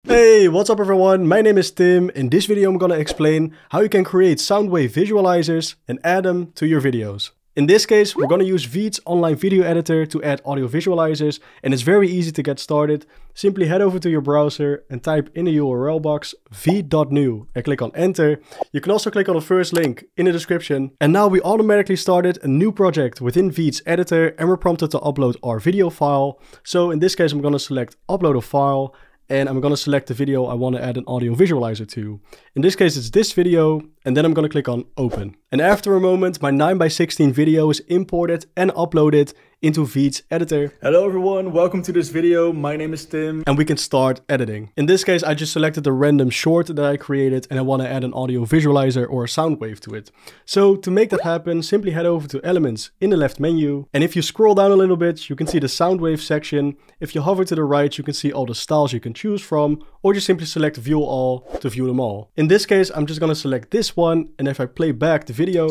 Hey, what's up everyone? My name is Tim. In this video I'm gonna explain how you can create soundwave visualizers and add them to your videos. In this case, we're gonna use VEED's online video editor to add audio visualizers, and it's very easy to get started. Simply head over to your browser and type in the URL box veed.new and click on enter. You can also click on the first link in the description. And now we automatically started a new project within VEED's editor and we're prompted to upload our video file. So in this case, I'm gonna select upload a file. And I'm going to select the video I want to add an audio visualizer to. In this case, it's this video, and then I'm going to click on open. And after a moment, my 9:16 video is imported and uploaded into VEED's editor. Hello everyone, welcome to this video. My name is Tim. And we can start editing. In this case, I just selected a random short that I created and I want to add an audio visualizer or a sound wave to it. So to make that happen, simply head over to elements in the left menu. And if you scroll down a little bit, you can see the sound wave section. If you hover to the right, you can see all the styles you can choose from, or just simply select view all to view them all. In this case, I'm just going to select this one. And if I play back the video,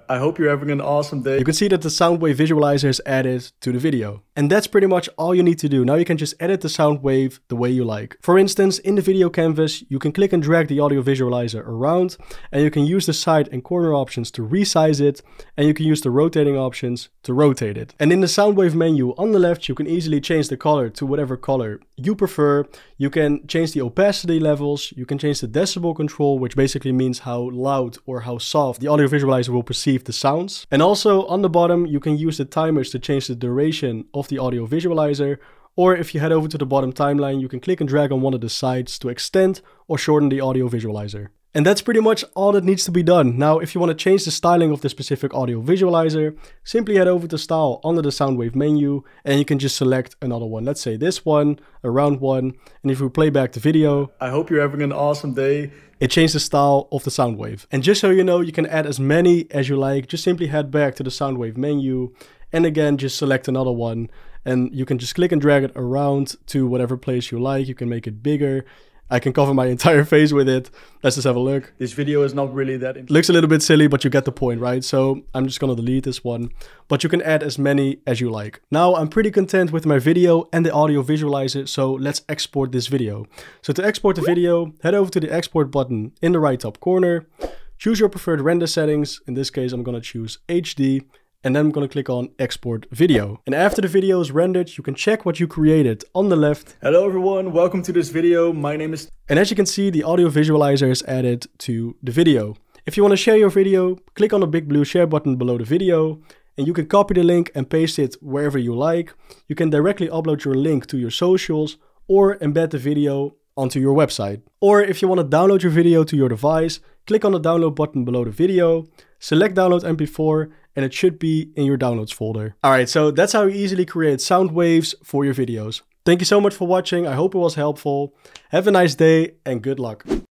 I hope you're having an awesome day. You can see that the sound wave visualizer is added to the video. And that's pretty much all you need to do. Now you can just edit the sound wave the way you like. For instance, in the video canvas, you can click and drag the audio visualizer around, and you can use the side and corner options to resize it, and you can use the rotating options to rotate it. And in the sound wave menu on the left, you can easily change the color to whatever color you prefer. You can change the opacity levels, you can change the decibel control, which basically means how loud or how soft the audio visualizer will perceive the sounds. And also on the bottom, you can use the timers to change the duration of the audio visualizer. Or if you head over to the bottom timeline, you can click and drag on one of the sides to extend or shorten the audio visualizer. And that's pretty much all that needs to be done. Now, if you want to change the styling of the specific audio visualizer, simply head over to style under the soundwave menu and you can just select another one. Let's say this one, a round one. And if we play back the video, I hope you're having an awesome day. It changed the style of the sound wave. And just so you know, you can add as many as you like. Just simply head back to the soundwave menu and again, just select another one. And you can just click and drag it around to whatever place you like. You can make it bigger. I can cover my entire face with it. Let's just have a look. This video is not really that interesting. Looks a little bit silly, but you get the point, right? So I'm just gonna delete this one, but you can add as many as you like. Now I'm pretty content with my video and the audio visualizer, so let's export this video. So to export the video, head over to the export button in the right top corner, choose your preferred render settings. In this case, I'm gonna choose HD. And then I'm going to click on export video. And after the video is rendered, you can check what you created on the left. Hello everyone, welcome to this video. My name is... And as you can see, the audio visualizer is added to the video. If you want to share your video, click on the big blue share button below the video. And you can copy the link and paste it wherever you like. You can directly upload your link to your socials or embed the video onto your website. Or if you want to download your video to your device, click on the download button below the video, select download MP4, and it should be in your downloads folder. Alright, so that's how you easily create sound waves for your videos. Thank you so much for watching. I hope it was helpful. Have a nice day and good luck.